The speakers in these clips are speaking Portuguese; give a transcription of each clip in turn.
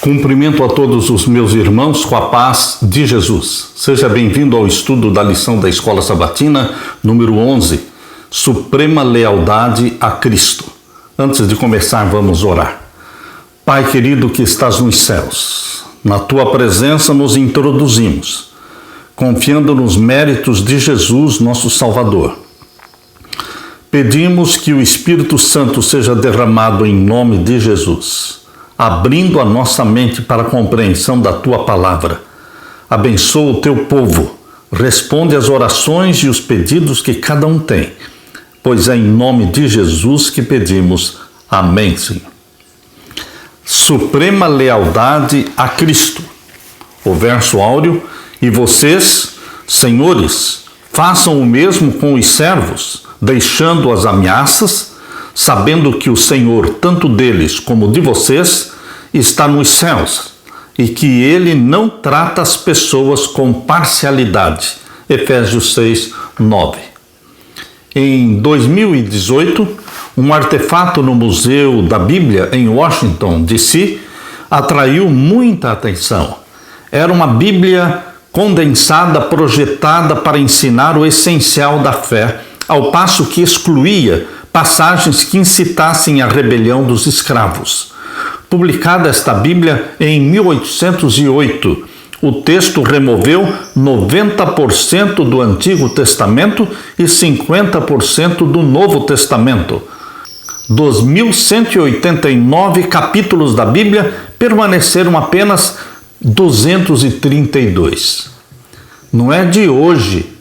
Cumprimento a todos os meus irmãos com a paz de Jesus. Seja bem-vindo ao estudo da lição da Escola Sabatina, número 11, Suprema Lealdade a Cristo. Antes de começar, vamos orar. Pai querido que estás nos céus, na Tua presença nos introduzimos, confiando nos méritos de Jesus, nosso Salvador. Pedimos que o Espírito Santo seja derramado em nome de Jesus, abrindo a nossa mente para a compreensão da Tua palavra. Abençoa o Teu povo, responde às orações e os pedidos que cada um tem, pois é em nome de Jesus que pedimos. Amém, Senhor. Suprema lealdade a Cristo. O verso áureo: e vocês, senhores, façam o mesmo com os servos, deixando as ameaças, sabendo que o Senhor, tanto deles como de vocês, está nos céus, e que Ele não trata as pessoas com parcialidade. Efésios 6, 9. Em 2018, um artefato no Museu da Bíblia, em Washington, D.C., atraiu muita atenção. Era uma Bíblia condensada, projetada para ensinar o essencial da fé, ao passo que excluía passagens que incitassem a rebelião dos escravos. Publicada esta Bíblia em 1808, o texto removeu 90% do Antigo Testamento e 50% do Novo Testamento. Dos 1189 capítulos da Bíblia, permaneceram apenas 232. Não é de hoje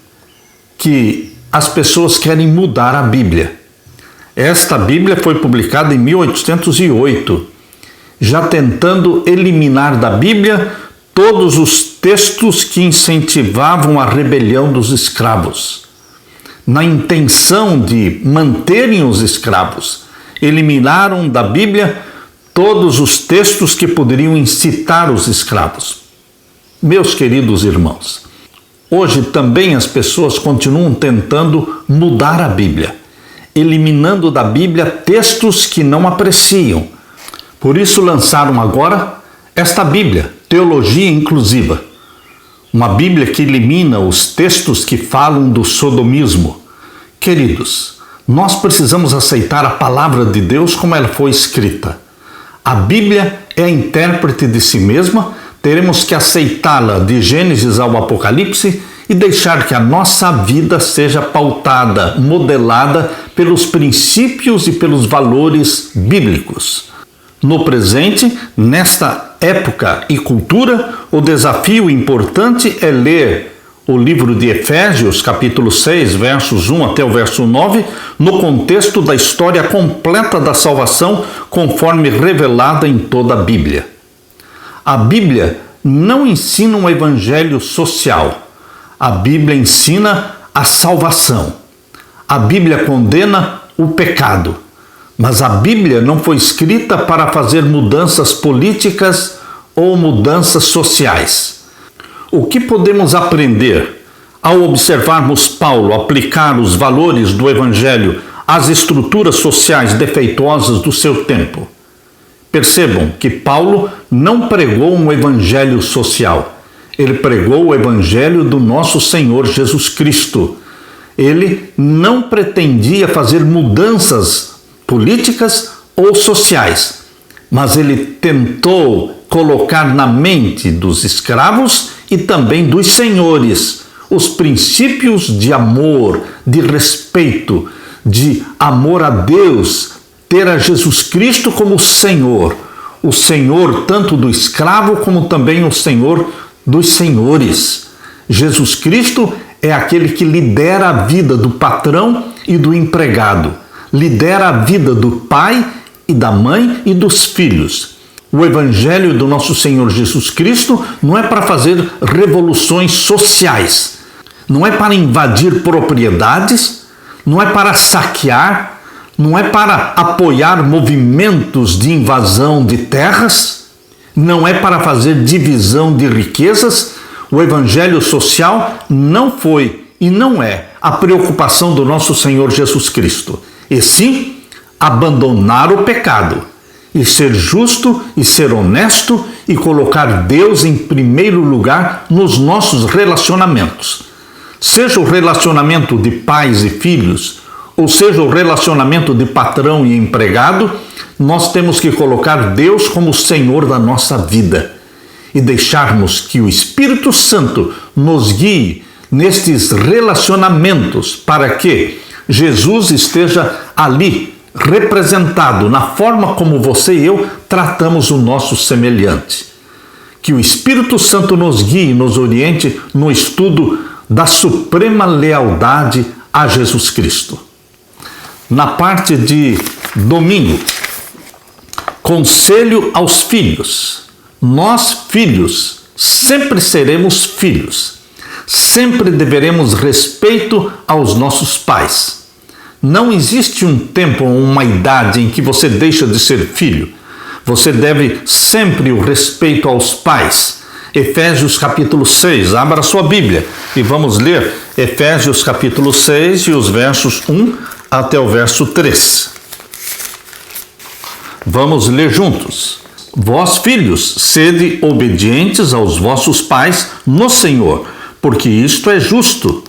que as pessoas querem mudar a Bíblia. Esta Bíblia foi publicada em 1808, já tentando eliminar da Bíblia todos os textos que incentivavam a rebelião dos escravos. Na intenção de manterem os escravos, eliminaram da Bíblia todos os textos que poderiam incitar os escravos. Meus queridos irmãos, hoje também as pessoas continuam tentando mudar a Bíblia, eliminando da Bíblia textos que não apreciam. Por isso lançaram agora esta Bíblia, Teologia Inclusiva. Uma Bíblia que elimina os textos que falam do sodomismo. Queridos, nós precisamos aceitar a palavra de Deus como ela foi escrita. A Bíblia é a intérprete de si mesma, teremos que aceitá-la de Gênesis ao Apocalipse e deixar que a nossa vida seja pautada, modelada pelos princípios e pelos valores bíblicos. No presente, nesta época e cultura, o desafio importante é ler o livro de Efésios, capítulo 6, versos 1 até o verso 9, no contexto da história completa da salvação, conforme revelada em toda a Bíblia. A Bíblia não ensina um evangelho social. A Bíblia ensina a salvação. A Bíblia condena o pecado. Mas a Bíblia não foi escrita para fazer mudanças políticas ou mudanças sociais. O que podemos aprender ao observarmos Paulo aplicar os valores do Evangelho às estruturas sociais defeituosas do seu tempo? Percebam que Paulo não pregou um evangelho social. Ele pregou o evangelho do nosso Senhor Jesus Cristo. Ele não pretendia fazer mudanças políticas ou sociais, mas ele tentou colocar na mente dos escravos e também dos senhores os princípios de amor, de respeito, de amor a Deus, ter a Jesus Cristo como Senhor, o Senhor tanto do escravo como também o Senhor dos senhores. Jesus Cristo é aquele que lidera a vida do patrão e do empregado, lidera a vida do pai e da mãe e dos filhos. O Evangelho do nosso Senhor Jesus Cristo não é para fazer revoluções sociais, não é para invadir propriedades, não é para saquear, não é para apoiar movimentos de invasão de terras, não é para fazer divisão de riquezas. O Evangelho social não foi e não é a preocupação do nosso Senhor Jesus Cristo, e sim abandonar o pecado e ser justo e ser honesto e colocar Deus em primeiro lugar nos nossos relacionamentos. Seja o relacionamento de pais e filhos, ou seja o relacionamento de patrão e empregado, nós temos que colocar Deus como o Senhor da nossa vida e deixarmos que o Espírito Santo nos guie nestes relacionamentos para que Jesus esteja ali representado na forma como você e eu tratamos o nosso semelhante. Que o Espírito Santo nos guie e nos oriente no estudo da suprema lealdade a Jesus Cristo. Na parte de domingo, conselho aos filhos. Nós, filhos, sempre seremos filhos. Sempre deveremos respeito aos nossos pais. Não existe um tempo ou uma idade em que você deixa de ser filho. Você deve sempre o respeito aos pais. Efésios capítulo 6, abra sua Bíblia e vamos ler Efésios capítulo 6 e os versos 1 até o verso 3. Vamos ler juntos. Vós, filhos, sede obedientes aos vossos pais no Senhor, porque isto é justo.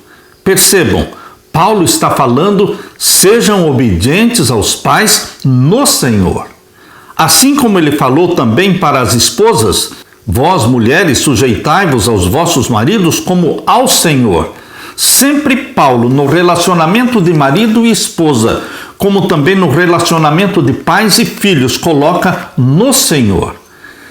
Percebam, Paulo está falando, sejam obedientes aos pais no Senhor. Assim como ele falou também para as esposas, vós, mulheres, sujeitai-vos aos vossos maridos como ao Senhor. Sempre Paulo, no relacionamento de marido e esposa, como também no relacionamento de pais e filhos, coloca no Senhor.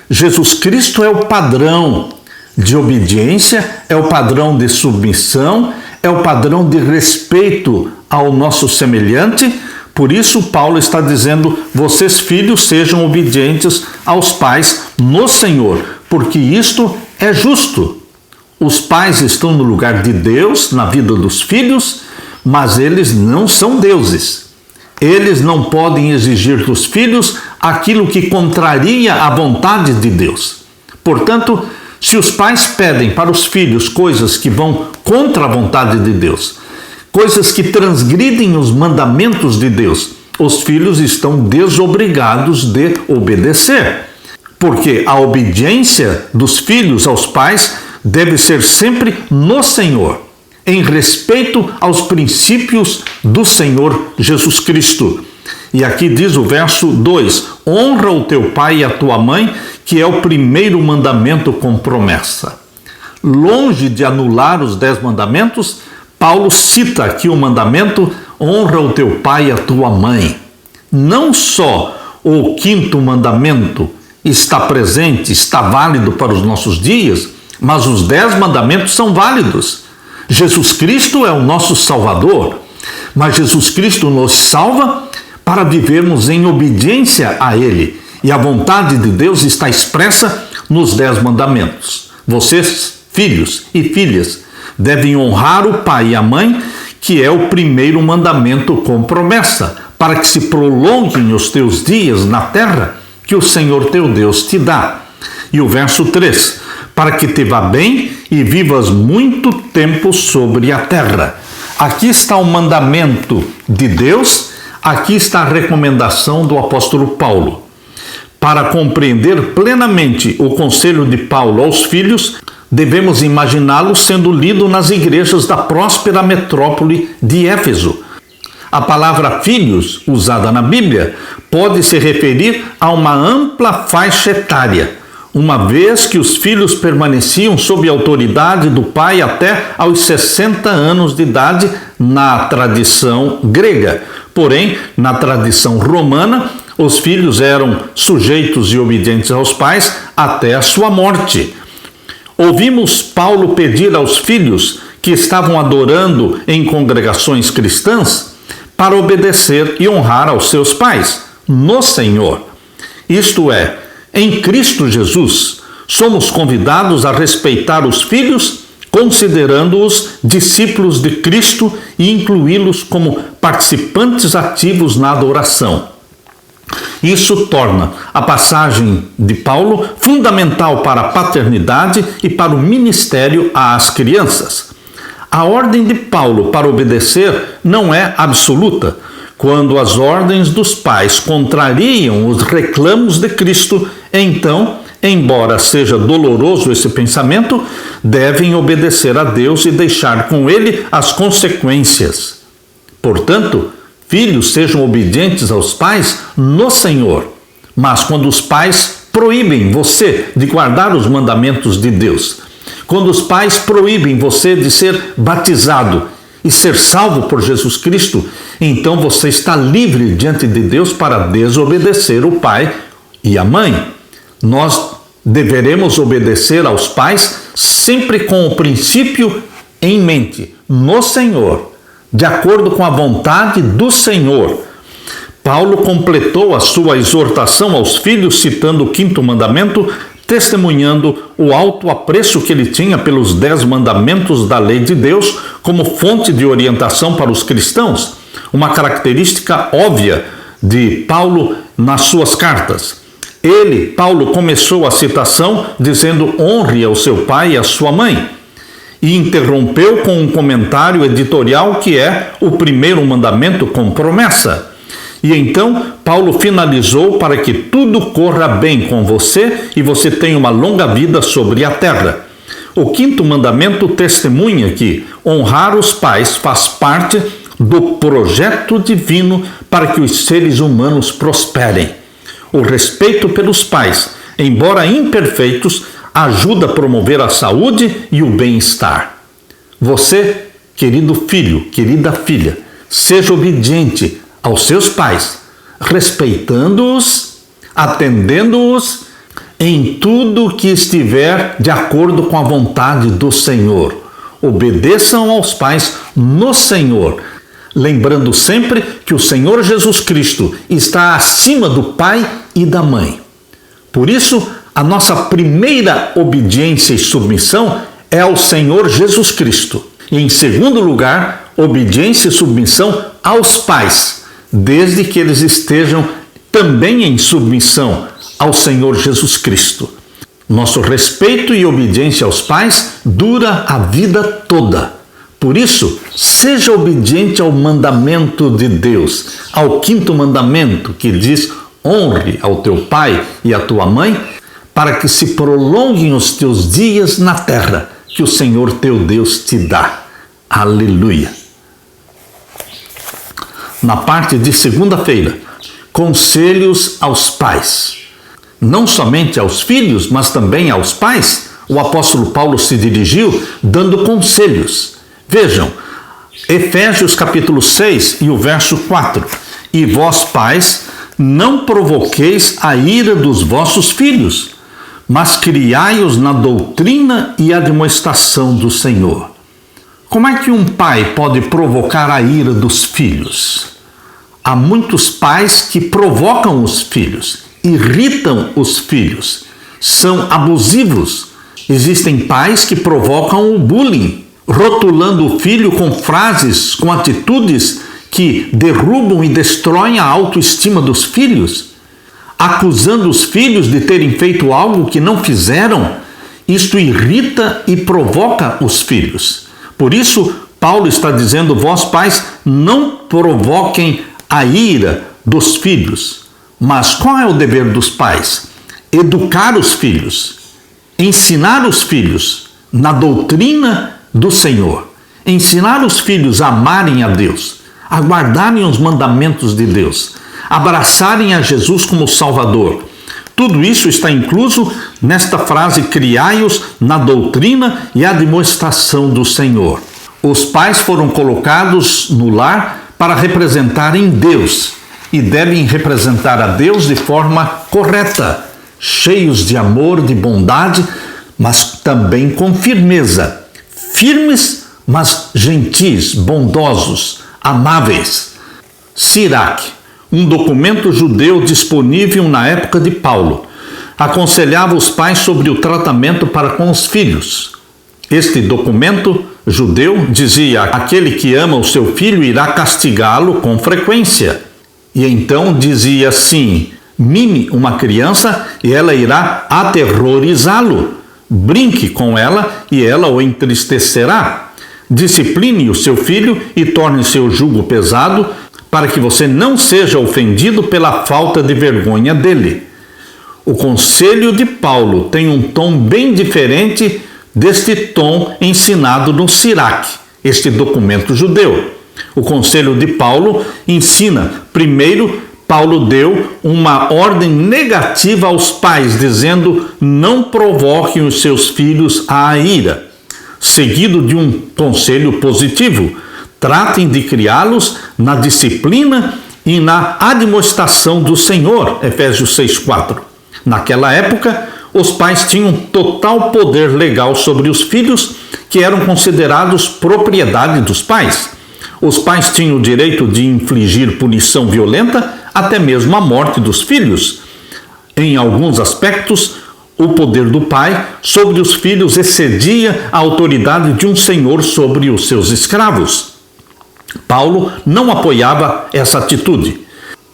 Jesus Cristo é o padrão de obediência, é o padrão de submissão, é o padrão de respeito ao nosso semelhante. Por isso, Paulo está dizendo, vocês filhos sejam obedientes aos pais no Senhor, porque isto é justo. Os pais estão no lugar de Deus na vida dos filhos, mas eles não são deuses. Eles não podem exigir dos filhos aquilo que contraria a vontade de Deus. Portanto, se os pais pedem para os filhos coisas que vão contra a vontade de Deus, coisas que transgridem os mandamentos de Deus, os filhos estão desobrigados de obedecer. Porque a obediência dos filhos aos pais deve ser sempre no Senhor, em respeito aos princípios do Senhor Jesus Cristo. E aqui diz o verso 2, honra o teu pai e a tua mãe, que é o primeiro mandamento com promessa. Longe de anular os 10 mandamentos, Paulo cita aqui o mandamento, honra o teu pai e a tua mãe. Não só o 5º mandamento está presente, está válido para os nossos dias, mas os 10 mandamentos são válidos. Jesus Cristo é o nosso Salvador, mas Jesus Cristo nos salva para vivermos em obediência a Ele. E a vontade de Deus está expressa nos 10 mandamentos. Vocês, filhos e filhas, devem honrar o pai e a mãe, que é o primeiro mandamento com promessa, para que se prolonguem os teus dias na terra que o Senhor teu Deus te dá. E o verso 3, para que te vá bem e vivas muito tempo sobre a terra. Aqui está o mandamento de Deus, aqui está a recomendação do apóstolo Paulo. Para compreender plenamente o conselho de Paulo aos filhos, devemos imaginá-lo sendo lido nas igrejas da próspera metrópole de Éfeso. A palavra filhos, usada na Bíblia, pode se referir a uma ampla faixa etária, uma vez que os filhos permaneciam sob a autoridade do pai até aos 60 anos de idade na tradição grega. Porém, na tradição romana, os filhos eram sujeitos e obedientes aos pais até a sua morte. Ouvimos Paulo pedir aos filhos que estavam adorando em congregações cristãs para obedecer e honrar aos seus pais no Senhor. Isto é, em Cristo Jesus, somos convidados a respeitar os filhos, considerando-os discípulos de Cristo e incluí-los como participantes ativos na adoração. Isso torna a passagem de Paulo fundamental para a paternidade e para o ministério às crianças. A ordem de Paulo para obedecer não é absoluta, Quando as ordens dos pais contrariam os reclamos de Cristo, então, embora seja doloroso esse pensamento, devem obedecer a Deus e deixar com Ele as consequências. Portanto, filhos, sejam obedientes aos pais no Senhor. Mas quando os pais proíbem você de guardar os mandamentos de Deus, quando os pais proíbem você de ser batizado e ser salvo por Jesus Cristo, então você está livre diante de Deus para desobedecer o pai e a mãe. Nós deveremos obedecer aos pais sempre com o princípio em mente, no Senhor, de acordo com a vontade do Senhor. Paulo completou a sua exortação aos filhos citando o 5º mandamento, testemunhando o alto apreço que ele tinha pelos 10 mandamentos da lei de Deus como fonte de orientação para os cristãos, uma característica óbvia de Paulo nas suas cartas. Paulo, começou a citação dizendo: honre ao seu pai e à sua mãe, e interrompeu com um comentário editorial que é o 1º mandamento com promessa. E então Paulo finalizou: para que tudo corra bem com você e você tenha uma longa vida sobre a terra. O 5º mandamento testemunha que honrar os pais faz parte do projeto divino para que os seres humanos prosperem. O respeito pelos pais, embora imperfeitos, ajuda a promover a saúde e o bem-estar. Você, querido filho, querida filha, seja obediente aos seus pais, respeitando-os, atendendo-os em tudo que estiver de acordo com a vontade do Senhor. Obedeçam aos pais no Senhor, lembrando sempre que o Senhor Jesus Cristo está acima do pai e da mãe. Por isso, a nossa primeira obediência e submissão é ao Senhor Jesus Cristo. E, em segundo lugar, obediência e submissão aos pais, desde que eles estejam também em submissão ao Senhor Jesus Cristo. Nosso respeito e obediência aos pais dura a vida toda. Por isso, seja obediente ao mandamento de Deus, ao 5º mandamento que diz: honre ao teu pai e à tua mãe, para que se prolonguem os teus dias na terra que o Senhor teu Deus te dá. Aleluia! Na parte de segunda-feira, conselhos aos pais. Não somente aos filhos, mas também aos pais, o apóstolo Paulo se dirigiu dando conselhos. Vejam, Efésios capítulo 6 e o verso 4. E vós, pais, não provoqueis a ira dos vossos filhos, mas criai-os na doutrina e admoestação do Senhor. Como é que um pai pode provocar a ira dos filhos? Há muitos pais que provocam os filhos, irritam os filhos, são abusivos. Existem pais que provocam o bullying, rotulando o filho com frases, com atitudes que derrubam e destroem a autoestima dos filhos, acusando os filhos de terem feito algo que não fizeram. Isto irrita e provoca os filhos. Por isso, Paulo está dizendo: vós, pais, não provoquem a ira dos filhos. Mas qual é o dever dos pais? Educar os filhos, ensinar os filhos na doutrina do Senhor, ensinar os filhos a amarem a Deus, a guardarem os mandamentos de Deus, abraçarem a Jesus como Salvador. Tudo isso está incluso nesta frase: criai-os na doutrina e admoestação do Senhor. Os pais foram colocados no lar para representarem Deus e devem representar a Deus de forma correta, cheios de amor, de bondade, mas também com firmeza. Firmes, mas gentis, bondosos, amáveis. Sirac, um documento judeu disponível na época de Paulo, aconselhava os pais sobre o tratamento para com os filhos. Este documento judeu dizia: aquele que ama o seu filho irá castigá-lo com frequência. E então dizia assim: mime uma criança e ela irá aterrorizá-lo. Brinque com ela e ela o entristecerá. Discipline o seu filho e torne seu jugo pesado, para que você não seja ofendido pela falta de vergonha dele. O conselho de Paulo tem um tom bem diferente deste tom ensinado no Sirac, este documento judeu. O conselho de Paulo ensina, primeiro, Paulo deu uma ordem negativa aos pais, dizendo: não provoquem os seus filhos à ira. Seguido de um conselho positivo: tratem de criá-los na disciplina e na admoestação do Senhor. Efésios 6:4. Naquela época, os pais tinham total poder legal sobre os filhos, que eram considerados propriedade dos pais. Os pais tinham o direito de infligir punição violenta, até mesmo a morte dos filhos. Em alguns aspectos, o poder do pai sobre os filhos excedia a autoridade de um senhor sobre os seus escravos. Paulo não apoiava essa atitude.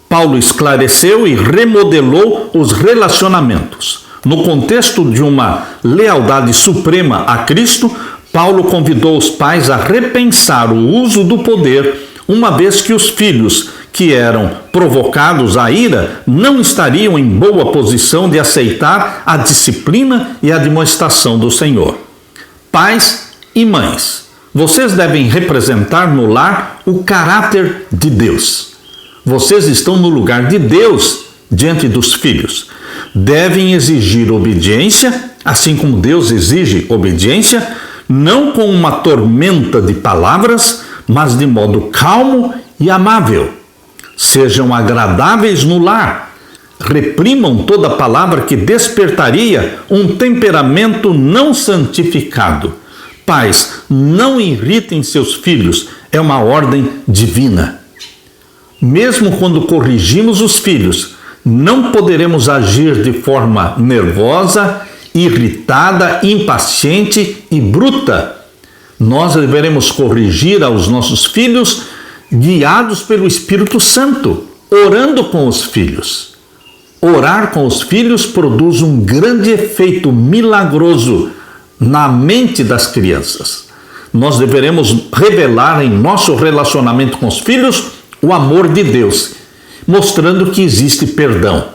Paulo esclareceu e remodelou os relacionamentos. No contexto de uma lealdade suprema a Cristo, Paulo convidou os pais a repensar o uso do poder, uma vez que os filhos que eram provocados à ira não estariam em boa posição de aceitar a disciplina e a admoestação do Senhor. Pais e mães, vocês devem representar no lar o caráter de Deus. Vocês estão no lugar de Deus diante dos filhos. Devem exigir obediência, assim como Deus exige obediência, não com uma tormenta de palavras, mas de modo calmo e amável. Sejam agradáveis no lar. Reprimam toda palavra que despertaria um temperamento não santificado. Pais, não irritem seus filhos, é uma ordem divina. Mesmo quando corrigimos os filhos, não poderemos agir de forma nervosa, irritada, impaciente e bruta. Nós deveremos corrigir aos nossos filhos guiados pelo Espírito Santo, orando com os filhos. Orar com os filhos produz um grande efeito milagroso na mente das crianças. Nós deveremos revelar em nosso relacionamento com os filhos o amor de Deus, mostrando que existe perdão.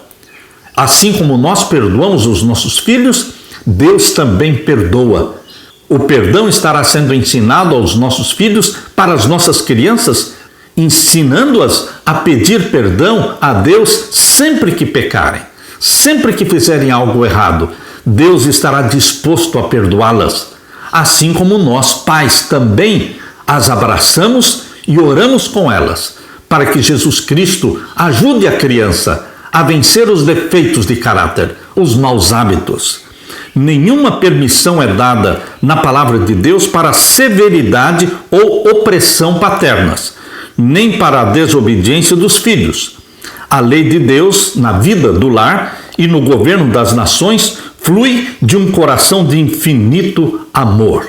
Assim como nós perdoamos os nossos filhos, Deus também perdoa. O perdão estará sendo ensinado aos nossos filhos, para as nossas crianças, ensinando-as a pedir perdão a Deus sempre que pecarem, sempre que fizerem algo errado. Deus estará disposto a perdoá-las. Assim como nós, pais, também as abraçamos e oramos com elas, para que Jesus Cristo ajude a criança a vencer os defeitos de caráter, os maus hábitos. Nenhuma permissão é dada na palavra de Deus para severidade ou opressão paternas, nem para a desobediência dos filhos. A lei de Deus na vida do lar e no governo das nações flui de um coração de infinito amor.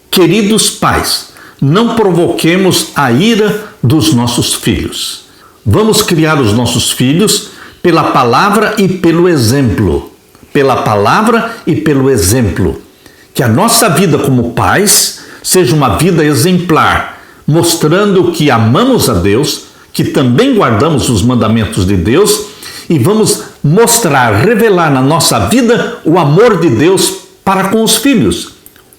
Queridos pais, não provoquemos a ira dos nossos filhos. Vamos criar os nossos filhos pela palavra e pelo exemplo. Pela palavra e pelo exemplo. Que a nossa vida como pais seja uma vida exemplar, mostrando que amamos a Deus, que também guardamos os mandamentos de Deus e vamos mostrar, revelar na nossa vida o amor de Deus para com os filhos.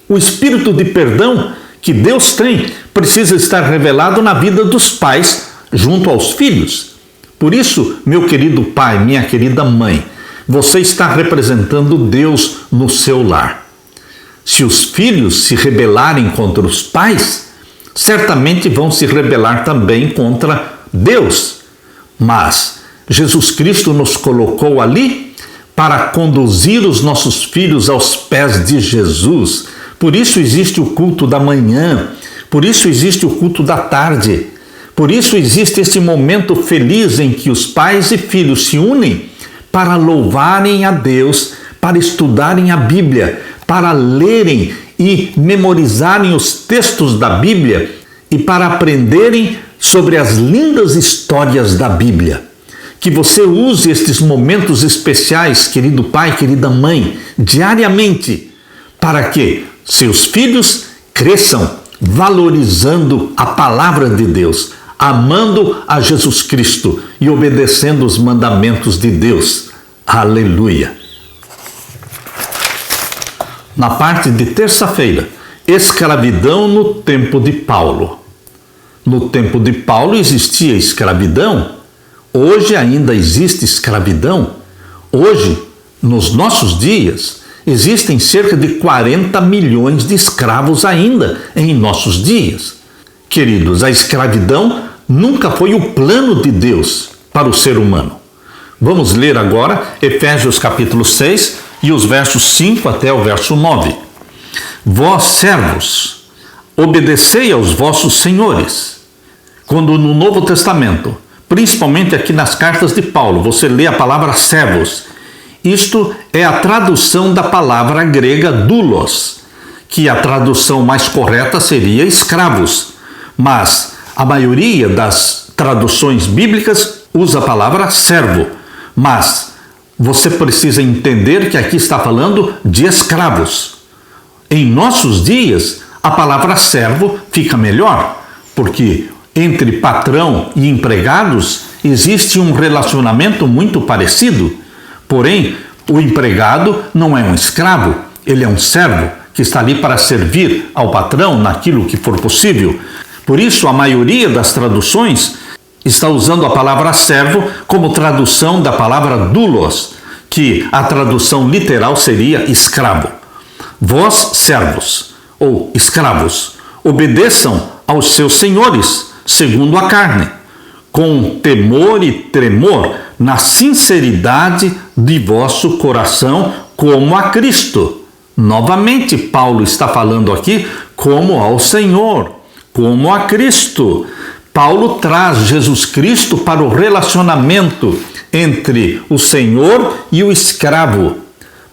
O espírito de perdão que Deus tem precisa estar revelado na vida dos pais junto aos filhos. Por isso, meu querido pai, minha querida mãe, você está representando Deus no seu lar. Se os filhos se rebelarem contra os pais, certamente vão se rebelar também contra Deus. Mas Jesus Cristo nos colocou ali para conduzir os nossos filhos aos pés de Jesus. Por isso existe o culto da manhã, por isso existe o culto da tarde, por isso existe esse momento feliz em que os pais e filhos se unem para louvarem a Deus, para estudarem a Bíblia, para lerem e memorizarem os textos da Bíblia e para aprenderem sobre as lindas histórias da Bíblia. Que você use estes momentos especiais, querido pai, querida mãe, diariamente, para que seus filhos cresçam valorizando a palavra de Deus, amando a Jesus Cristo e obedecendo os mandamentos de Deus. Aleluia! Na parte de terça-feira, escravidão no tempo de Paulo. No tempo de Paulo existia escravidão. Hoje ainda existe escravidão. Hoje, nos nossos dias, existem cerca de 40 milhões de escravos ainda em nossos dias. Queridos, a escravidão nunca foi o plano de Deus para o ser humano. Vamos ler agora Efésios capítulo 6 e os versos 5 até o verso 9. Vós, servos, obedecei aos vossos senhores. Quando no Novo Testamento, principalmente aqui nas cartas de Paulo, você lê a palavra servos, isto é a tradução da palavra grega doulos, que a tradução mais correta seria escravos, mas a maioria das traduções bíblicas usa a palavra servo, mas você precisa entender que aqui está falando de escravos. Em nossos dias, a palavra servo fica melhor, porque entre patrão e empregados existe um relacionamento muito parecido. Porém, o empregado não é um escravo, ele é um servo que está ali para servir ao patrão naquilo que for possível. Por isso, a maioria das traduções está usando a palavra servo como tradução da palavra doulos, que a tradução literal seria escravo. Vós, servos, ou escravos, obedeçam aos seus senhores, segundo a carne, com temor e tremor, na sinceridade de vosso coração, como a Cristo. Novamente, Paulo está falando aqui como ao Senhor, como a Cristo. Paulo traz Jesus Cristo para o relacionamento entre o Senhor e o escravo.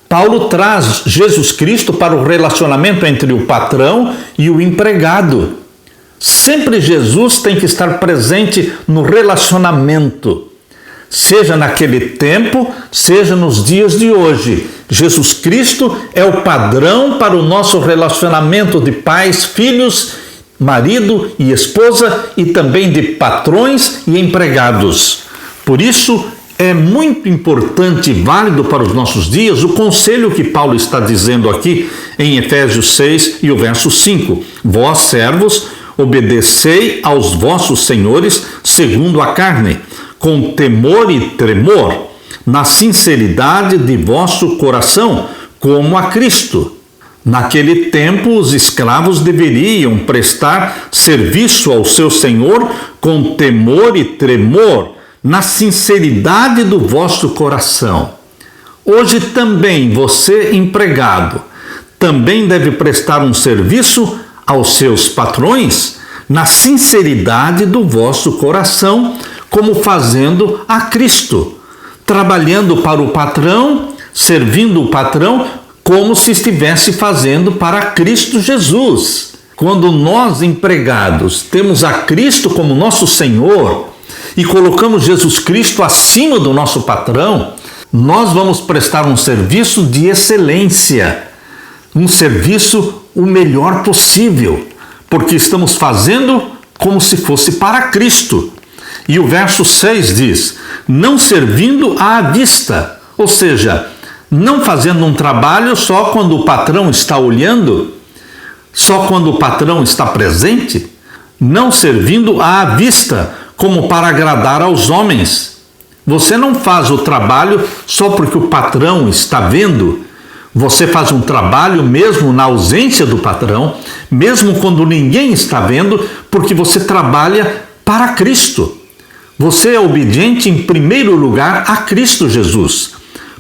Paulo traz Jesus Cristo para o relacionamento entre o patrão e o empregado. Sempre Jesus tem que estar presente no relacionamento, seja naquele tempo, seja nos dias de hoje. Jesus Cristo é o padrão para o nosso relacionamento de pais, filhos, marido e esposa, e também de patrões e empregados. Por isso, é muito importante e válido para os nossos dias o conselho que Paulo está dizendo aqui em Efésios 6 e o verso 5. Vós, servos, obedecei aos vossos senhores segundo a carne, com temor e tremor, na sinceridade de vosso coração, como a Cristo. Naquele tempo, os escravos deveriam prestar serviço ao seu senhor com temor e tremor, na sinceridade do vosso coração. Hoje também você, empregado, também deve prestar um serviço aos seus patrões na sinceridade do vosso coração, como fazendo a Cristo, trabalhando para o patrão, servindo o patrão, como se estivesse fazendo para Cristo Jesus. Quando nós, empregados, temos a Cristo como nosso Senhor e colocamos Jesus Cristo acima do nosso patrão, nós vamos prestar um serviço de excelência, um serviço o melhor possível, porque estamos fazendo como se fosse para Cristo. E o verso 6 diz, não servindo à vista, ou seja, não fazendo um trabalho só quando o patrão está olhando, só quando o patrão está presente, não servindo à vista, como para agradar aos homens. Você não faz o trabalho só porque o patrão está vendo. Você faz um trabalho mesmo na ausência do patrão, mesmo quando ninguém está vendo, porque você trabalha para Cristo. Você é obediente em primeiro lugar a Cristo Jesus.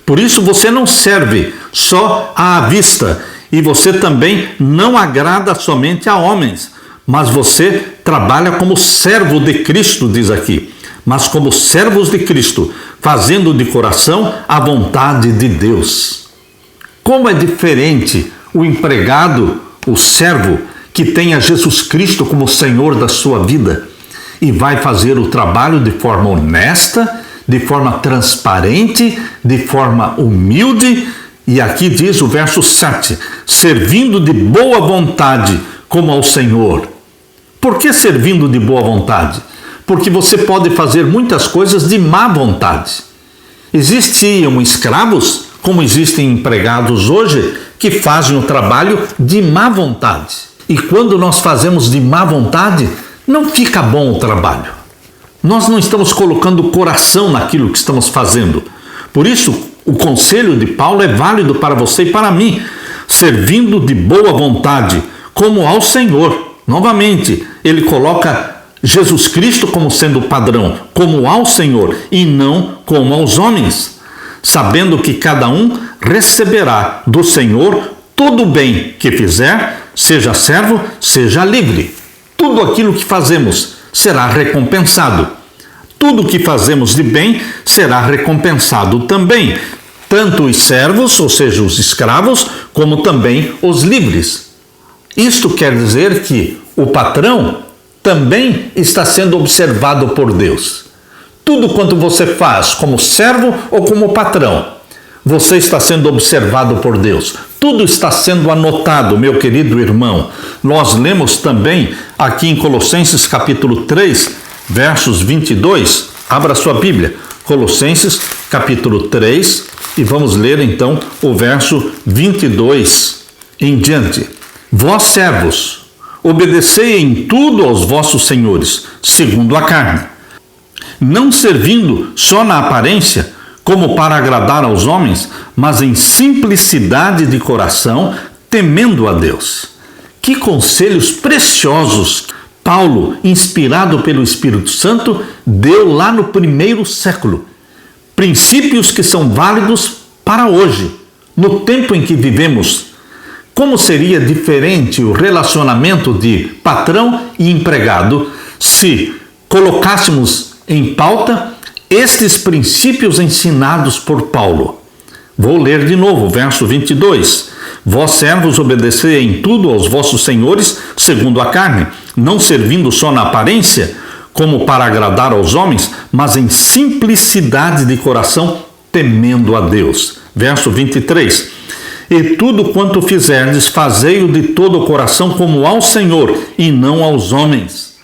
Por isso você não serve só à vista e você também não agrada somente a homens, mas você trabalha como servo de Cristo, diz aqui, mas como servos de Cristo, fazendo de coração a vontade de Deus. Como é diferente o empregado, o servo, que tem a Jesus Cristo como Senhor da sua vida e vai fazer o trabalho de forma honesta, de forma transparente, de forma humilde, e aqui diz o verso 7, servindo de boa vontade como ao Senhor. Por que servindo de boa vontade? porque você pode fazer muitas coisas de má vontade. Existiam escravos, como existem empregados hoje, que fazem o trabalho de má vontade. E quando nós fazemos de má vontade, não fica bom o trabalho. Nós não estamos colocando coração naquilo que estamos fazendo. Por isso, o conselho de Paulo é válido para você e para mim, servindo de boa vontade, como ao Senhor. Novamente, ele coloca Jesus Cristo como sendo o padrão, como ao Senhor, e não como aos homens, sabendo que cada um receberá do Senhor todo o bem que fizer, seja servo, seja livre. Tudo aquilo que fazemos será recompensado. Tudo que fazemos de bem será recompensado também, tanto os servos, ou seja, os escravos, como também os livres. Isto quer dizer que o patrão também está sendo observado por Deus. Tudo quanto você faz como servo ou como patrão, você está sendo observado por Deus. Tudo está sendo anotado, meu querido irmão. Nós lemos também aqui em Colossenses capítulo 3, versos 22. Abra sua Bíblia, Colossenses capítulo 3, e vamos ler então o verso 22 em diante. Vós servos, obedecei em tudo aos vossos senhores, segundo a carne, não servindo só na aparência, como para agradar aos homens, mas em simplicidade de coração, temendo a Deus. Que conselhos preciosos Paulo, inspirado pelo Espírito Santo, deu lá no primeiro século. Princípios que são válidos para hoje, no tempo em que vivemos. Como seria diferente o relacionamento de patrão e empregado se colocássemos em pauta estes princípios ensinados por Paulo? Vou ler de novo o verso 22. Vós servos, obedecei em tudo aos vossos senhores, segundo a carne, não servindo só na aparência, como para agradar aos homens, mas em simplicidade de coração, temendo a Deus. Verso 23. E tudo quanto fizerdes, fazei-o de todo o coração como ao Senhor, e não aos homens,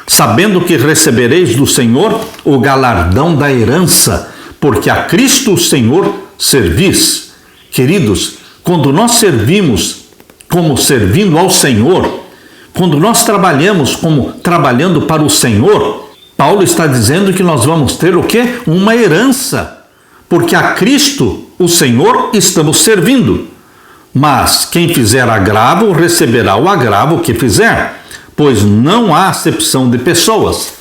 sabendo que recebereis do Senhor o galardão da herança, porque a Cristo o Senhor servis. Queridos, quando nós servimos como servindo ao Senhor, quando nós trabalhamos como trabalhando para o Senhor, Paulo está dizendo que nós vamos ter o quê? Uma herança, porque a Cristo, o Senhor, estamos servindo. Mas quem fizer agravo, receberá o agravo que fizer, pois não há acepção de pessoas.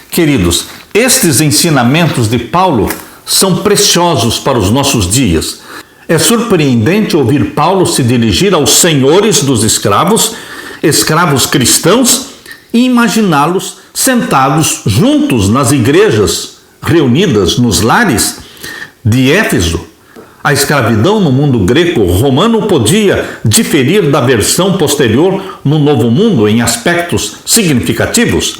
Queridos, estes ensinamentos de Paulo são preciosos para os nossos dias. É surpreendente ouvir Paulo se dirigir aos senhores dos escravos, escravos cristãos, e imaginá-los sentados juntos nas igrejas, reunidas nos lares de Éfeso. A escravidão no mundo greco-romano podia diferir da versão posterior no Novo Mundo em aspectos significativos.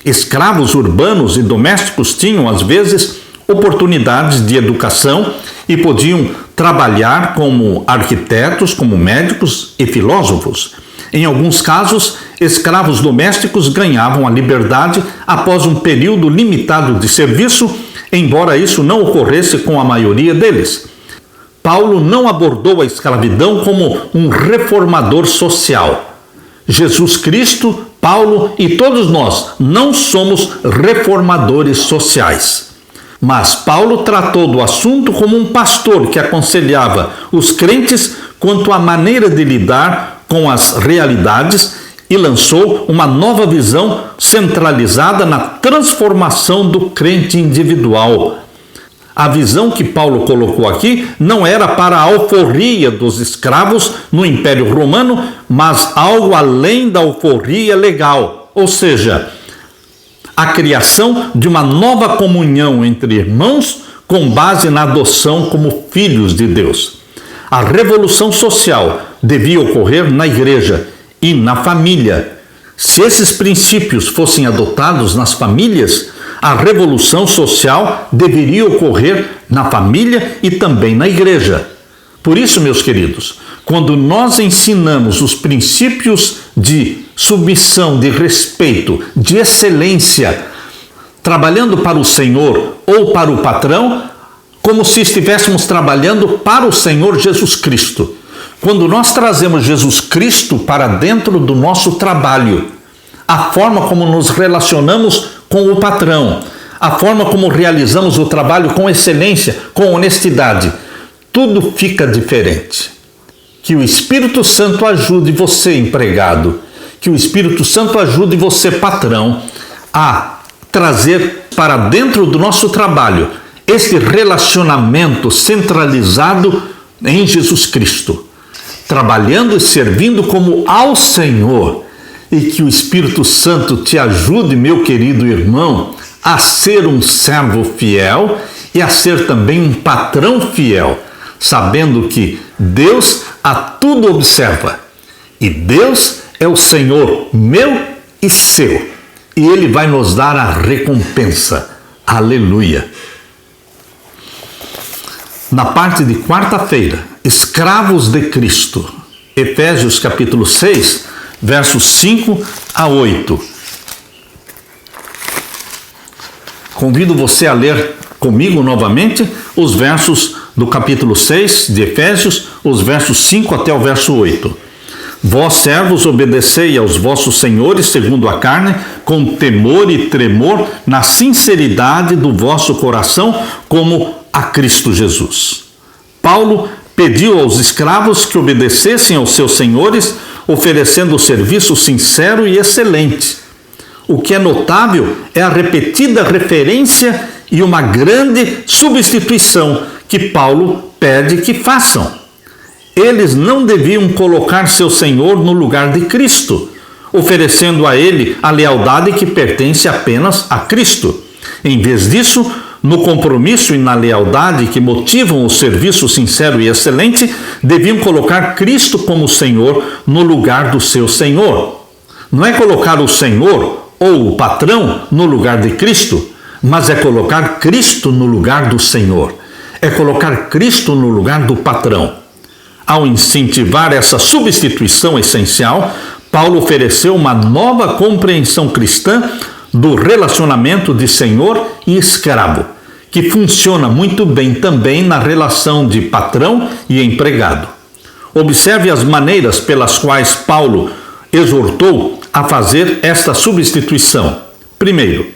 Escravos urbanos e domésticos tinham, às vezes, oportunidades de educação e podiam trabalhar como arquitetos, como médicos e filósofos. Em alguns casos, escravos domésticos ganhavam a liberdade após um período limitado de serviço, embora isso não ocorresse com a maioria deles. Paulo não abordou a escravidão como um reformador social. Jesus Cristo, Paulo e todos nós não somos reformadores sociais. Mas Paulo tratou do assunto como um pastor que aconselhava os crentes quanto à maneira de lidar com as realidades e lançou uma nova visão centralizada na transformação do crente individual. A visão que Paulo colocou aqui não era para a alforria dos escravos no Império Romano, mas algo além da alforria legal, ou seja, a criação de uma nova comunhão entre irmãos com base na adoção como filhos de Deus. A revolução social devia ocorrer na igreja e na família. Se esses princípios fossem adotados nas famílias, a revolução social deveria ocorrer na família e também na igreja. Por isso, meus queridos, quando nós ensinamos os princípios de submissão, de respeito, de excelência trabalhando para o Senhor ou para o patrão, como se estivéssemos trabalhando para o Senhor Jesus Cristo. Quando nós trazemos Jesus Cristo para dentro do nosso trabalho, a forma como nos relacionamos com o patrão, a forma como realizamos o trabalho com excelência, com honestidade, tudo fica diferente. Que o Espírito Santo ajude você, empregado, que o Espírito Santo ajude você, patrão, a trazer para dentro do nosso trabalho este relacionamento centralizado em Jesus Cristo, trabalhando e servindo como ao Senhor, e que o Espírito Santo te ajude, meu querido irmão, a ser um servo fiel e a ser também um patrão fiel, sabendo que Deus a tudo observa e Deus é o Senhor meu e seu, e Ele vai nos dar a recompensa. Aleluia! Na parte de quarta-feira, escravos de Cristo, Efésios capítulo 6, versos 5 a 8. Convido você a ler comigo novamente os versos do capítulo 6 de Efésios, os versos 5 até o verso 8. Vós, servos, obedecei aos vossos senhores segundo a carne, com temor e tremor, na sinceridade do vosso coração, como a Cristo Jesus. Paulo pediu aos escravos que obedecessem aos seus senhores, oferecendo serviço sincero e excelente. O que é notável é a repetida referência e uma grande substituição que Paulo pede que façam. Eles não deviam colocar seu Senhor no lugar de Cristo, oferecendo a Ele a lealdade que pertence apenas a Cristo. Em vez disso, no compromisso e na lealdade que motivam o serviço sincero e excelente, deviam colocar Cristo como Senhor no lugar do seu Senhor. Não é colocar o Senhor ou o patrão no lugar de Cristo, mas é colocar Cristo no lugar do Senhor. É colocar Cristo no lugar do patrão. Ao incentivar essa substituição essencial, Paulo ofereceu uma nova compreensão cristã do relacionamento de senhor e escravo, que funciona muito bem também na relação de patrão e empregado. Observe as maneiras pelas quais Paulo exortou a fazer esta substituição. Primeiro,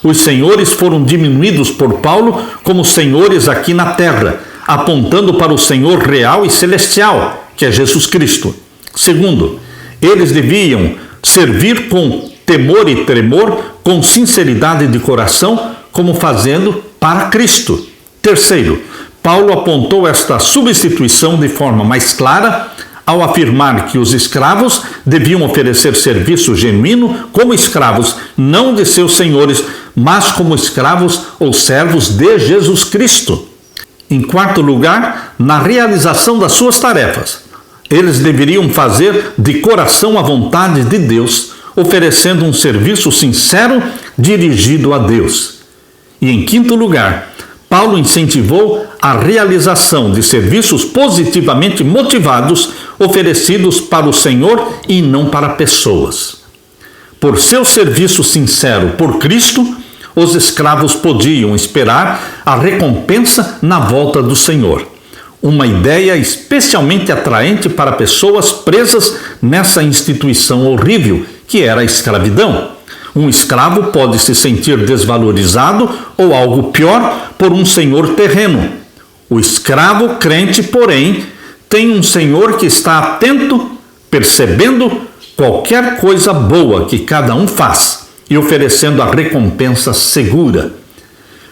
os senhores foram diminuídos por Paulo como senhores aqui na terra, apontando para o Senhor real e celestial, que é Jesus Cristo. Segundo, eles deviam servir com temor e tremor, com sinceridade de coração, como fazendo para Cristo. Terceiro, Paulo apontou esta substituição de forma mais clara ao afirmar que os escravos deviam oferecer serviço genuíno como escravos, não de seus senhores, mas como escravos ou servos de Jesus Cristo. Em quarto lugar, na realização das suas tarefas, eles deveriam fazer de coração a vontade de Deus, oferecendo um serviço sincero dirigido a Deus. E em quinto lugar, Paulo incentivou a realização de serviços positivamente motivados, oferecidos para o Senhor e não para pessoas. Por seu serviço sincero por Cristo, os escravos podiam esperar a recompensa na volta do Senhor. Uma ideia especialmente atraente para pessoas presas nessa instituição horrível que era a escravidão. Um escravo pode se sentir desvalorizado ou algo pior por um senhor terreno. O escravo crente, porém, tem um senhor que está atento, percebendo qualquer coisa boa que cada um faz e oferecendo a recompensa segura.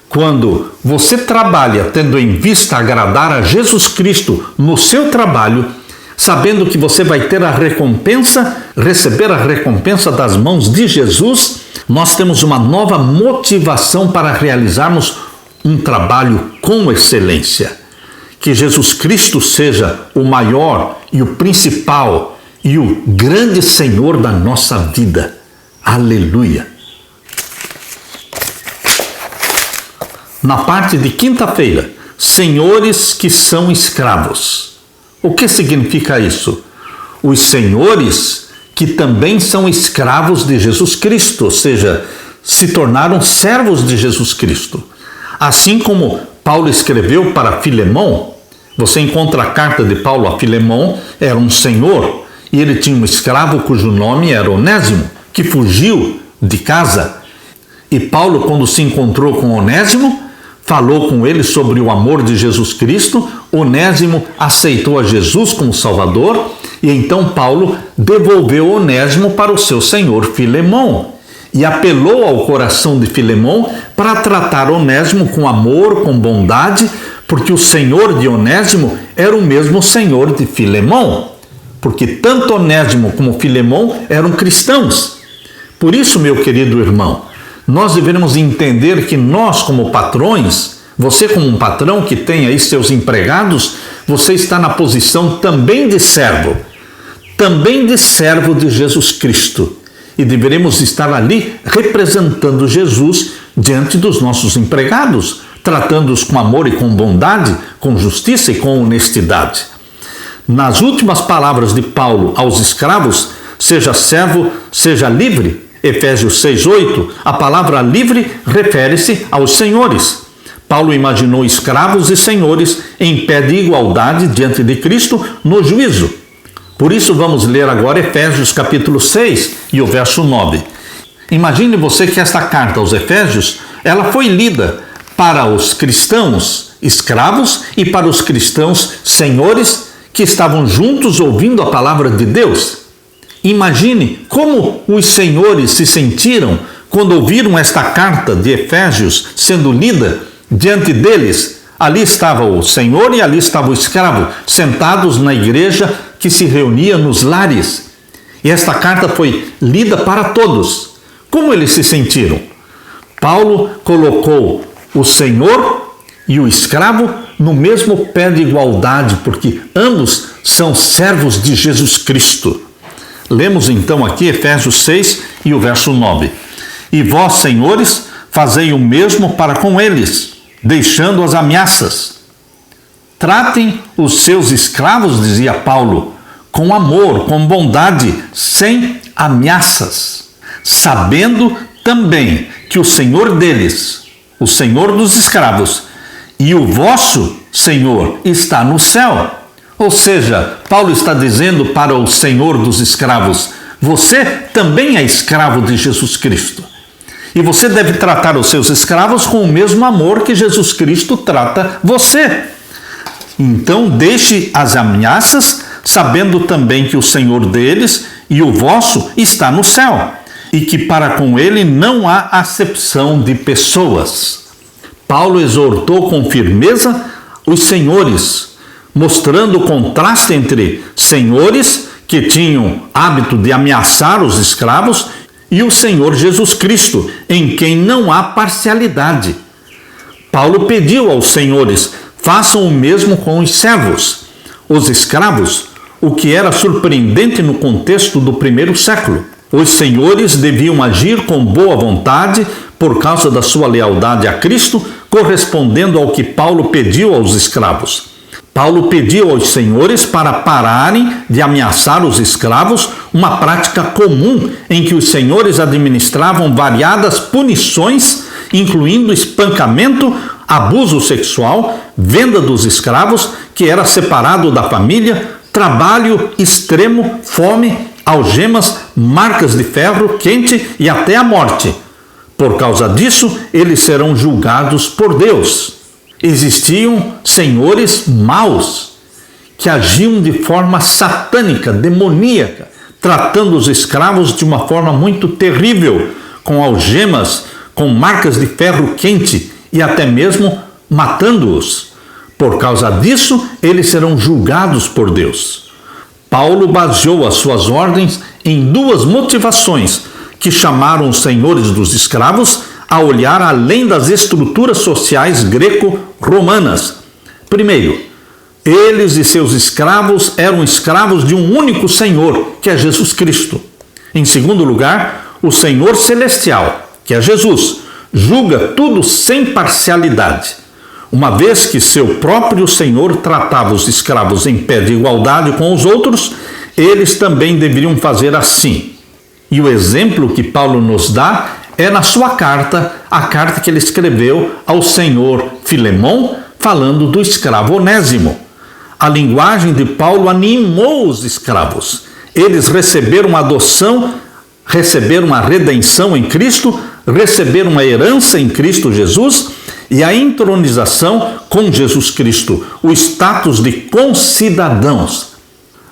Quando você trabalha tendo em vista agradar a Jesus Cristo no seu trabalho, sabendo que você vai ter a recompensa, receber a recompensa das mãos de Jesus, nós temos uma nova motivação para realizarmos um trabalho com excelência. Que Jesus Cristo seja o maior e o principal e o grande Senhor da nossa vida. Aleluia! Na parte de quinta-feira, senhores que são escravos. O que significa isso? Os senhores que também são escravos de Jesus Cristo, ou seja, se tornaram servos de Jesus Cristo. Assim como Paulo escreveu para Filemão, você encontra a carta de Paulo a Filemão, era um senhor, e ele tinha um escravo cujo nome era Onésimo, que fugiu de casa. E Paulo, quando se encontrou com Onésimo, falou com ele sobre o amor de Jesus Cristo. Onésimo aceitou a Jesus como Salvador, e então Paulo devolveu Onésimo para o seu senhor Filemão e apelou ao coração de Filemão para tratar Onésimo com amor, com bondade, porque o senhor de Onésimo era o mesmo senhor de Filemão, porque tanto Onésimo como Filemão eram cristãos. Por isso, meu querido irmão, nós devemos entender que nós, como patrões, você como um patrão que tem aí seus empregados, você está na posição também de servo de Jesus Cristo. E deveremos estar ali representando Jesus diante dos nossos empregados, tratando-os com amor e com bondade, com justiça e com honestidade. Nas últimas palavras de Paulo aos escravos, seja servo, seja livre, Efésios 6:8, a palavra livre refere-se aos senhores. Paulo imaginou escravos e senhores em pé de igualdade diante de Cristo no juízo. Por isso vamos ler agora Efésios capítulo 6 e o verso 9. Imagine você que esta carta aos Efésios, ela foi lida para os cristãos escravos e para os cristãos senhores que estavam juntos ouvindo a palavra de Deus. Imagine como os senhores se sentiram quando ouviram esta carta de Efésios sendo lida diante deles. Ali estava o senhor e ali estava o escravo, sentados na igreja que se reunia nos lares. E esta carta foi lida para todos. Como eles se sentiram? Paulo colocou o senhor e o escravo no mesmo pé de igualdade, porque ambos são servos de Jesus Cristo. Lemos então aqui Efésios 6 e o verso 9. E vós, senhores, fazei o mesmo para com eles, deixando as ameaças. Tratem os seus escravos, dizia Paulo, com amor, com bondade, sem ameaças, sabendo também que o Senhor deles, o Senhor dos escravos, e o vosso Senhor está no céu. Ou seja, Paulo está dizendo para o Senhor dos escravos, você também é escravo de Jesus Cristo. E você deve tratar os seus escravos com o mesmo amor que Jesus Cristo trata você. Então deixe as ameaças, sabendo também que o Senhor deles e o vosso está no céu, e que para com ele não há acepção de pessoas. Paulo exortou com firmeza os senhores, mostrando o contraste entre senhores que tinham hábito de ameaçar os escravos e o Senhor Jesus Cristo, em quem não há parcialidade. Paulo pediu aos senhores, façam o mesmo com os servos, os escravos, o que era surpreendente no contexto do primeiro século. Os senhores deviam agir com boa vontade por causa da sua lealdade a Cristo, correspondendo ao que Paulo pediu aos escravos. Paulo pediu aos senhores para pararem de ameaçar os escravos, uma prática comum em que os senhores administravam variadas punições, incluindo espancamento, abuso sexual, venda dos escravos, que era separado da família, trabalho extremo, fome, algemas, marcas de ferro quente e até a morte. Por causa disso, eles serão julgados por Deus. Existiam senhores maus que agiam de forma satânica, demoníaca, tratando os escravos de uma forma muito terrível, com algemas, com marcas de ferro quente e até mesmo matando-os. Por causa disso, eles serão julgados por Deus. Paulo baseou as suas ordens em duas motivações que chamaram os senhores dos escravos a olhar além das estruturas sociais greco-romanas. Primeiro, eles e seus escravos eram escravos de um único Senhor, que é Jesus Cristo. Em segundo lugar, o Senhor celestial, que é Jesus, julga tudo sem parcialidade. Uma vez que seu próprio Senhor tratava os escravos em pé de igualdade com os outros, eles também deveriam fazer assim. E o exemplo que Paulo nos dá é na sua carta, a carta que ele escreveu ao senhor Filemon, falando do escravo Onésimo. A linguagem de Paulo animou os escravos. Eles receberam a adoção, receberam a redenção em Cristo, receberam a herança em Cristo Jesus e a entronização com Jesus Cristo, o status de concidadãos.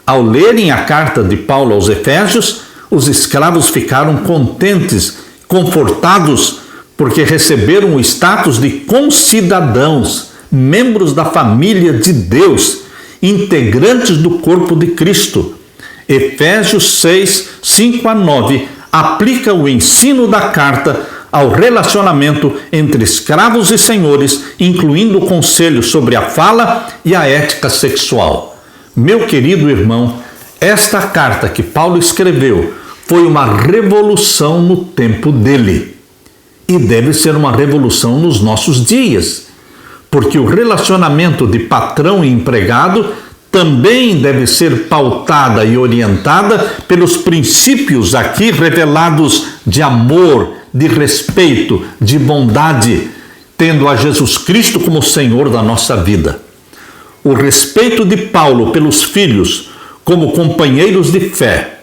Ao lerem a carta de Paulo aos Efésios, os escravos ficaram contentes, confortados, porque receberam o status de concidadãos, membros da família de Deus, integrantes do corpo de Cristo. Efésios 6, 5 a 9 aplica o ensino da carta ao relacionamento entre escravos e senhores, incluindo o conselho sobre a fala e a ética sexual. Meu querido irmão, esta carta que Paulo escreveu foi uma revolução no tempo dele e deve ser uma revolução nos nossos dias, porque o relacionamento de patrão e empregado também deve ser pautada e orientada pelos princípios aqui revelados de amor, de respeito, de bondade, tendo a Jesus Cristo como Senhor da nossa vida. O respeito de Paulo pelos filhos como companheiros de fé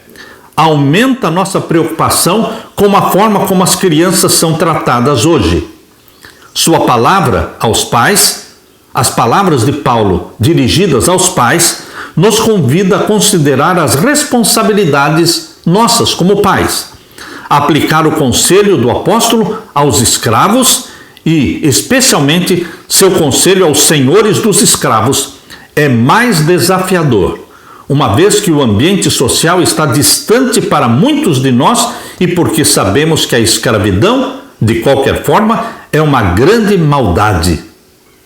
aumenta a nossa preocupação com a forma como as crianças são tratadas hoje. Sua palavra aos pais, as palavras de Paulo dirigidas aos pais, nos convida a considerar as responsabilidades nossas como pais, aplicar o conselho do apóstolo aos escravos e, especialmente, seu conselho aos senhores dos escravos é mais desafiador, uma vez que o ambiente social está distante para muitos de nós e porque sabemos que a escravidão, de qualquer forma, é uma grande maldade.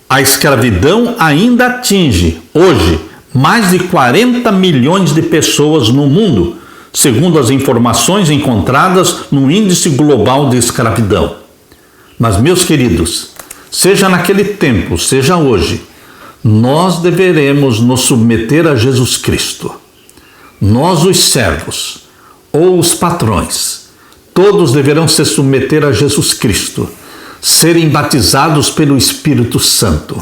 A escravidão ainda atinge, hoje, mais de 40 milhões de pessoas no mundo, segundo as informações encontradas no Índice Global de Escravidão. Mas, meus queridos, seja naquele tempo, seja hoje, nós deveremos nos submeter a Jesus Cristo. Nós, os servos, ou os patrões, todos deverão se submeter a Jesus Cristo, serem batizados pelo Espírito Santo.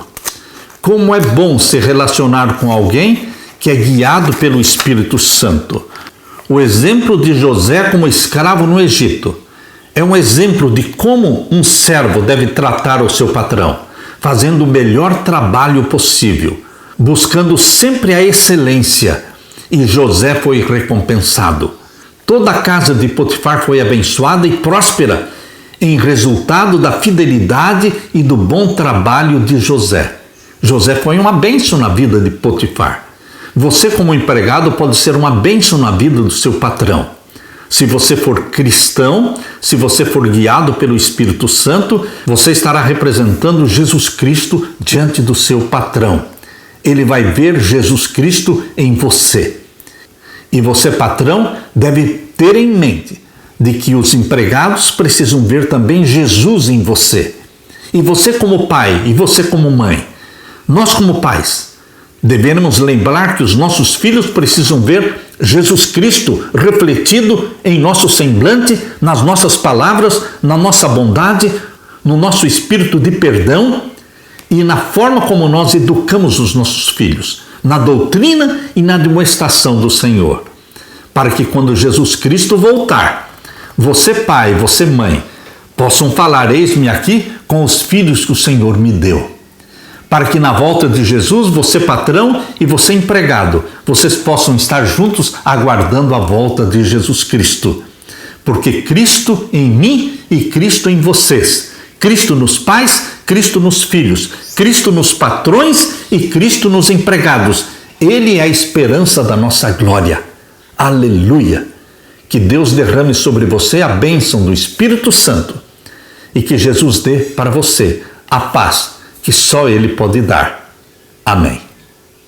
Como é bom se relacionar com alguém que é guiado pelo Espírito Santo. O exemplo de José como escravo no Egito é um exemplo de como um servo deve tratar o seu patrão, fazendo o melhor trabalho possível, buscando sempre a excelência, e José foi recompensado. Toda a casa de Potifar foi abençoada e próspera em resultado da fidelidade e do bom trabalho de José. José foi uma bênção na vida de Potifar. Você, como empregado, pode ser uma bênção na vida do seu patrão. Se você for cristão, se você for guiado pelo Espírito Santo, você estará representando Jesus Cristo diante do seu patrão. Ele vai ver Jesus Cristo em você. E você, patrão, deve ter em mente de que os empregados precisam ver também Jesus em você. E você como pai, e você como mãe, nós como pais, devemos lembrar que os nossos filhos precisam ver Jesus Cristo refletido em nosso semblante, nas nossas palavras, na nossa bondade, no nosso espírito de perdão e na forma como nós educamos os nossos filhos, na doutrina e na demonstração do Senhor. Para que quando Jesus Cristo voltar, você pai, você mãe, possam falar: eis-me aqui com os filhos que o Senhor me deu. Para que na volta de Jesus, você patrão e você empregado, vocês possam estar juntos aguardando a volta de Jesus Cristo. Porque Cristo em mim e Cristo em vocês. Cristo nos pais, Cristo nos filhos, Cristo nos patrões e Cristo nos empregados. Ele é a esperança da nossa glória. Aleluia! Que Deus derrame sobre você a bênção do Espírito Santo e que Jesus dê para você a paz que só Ele pode dar. Amém.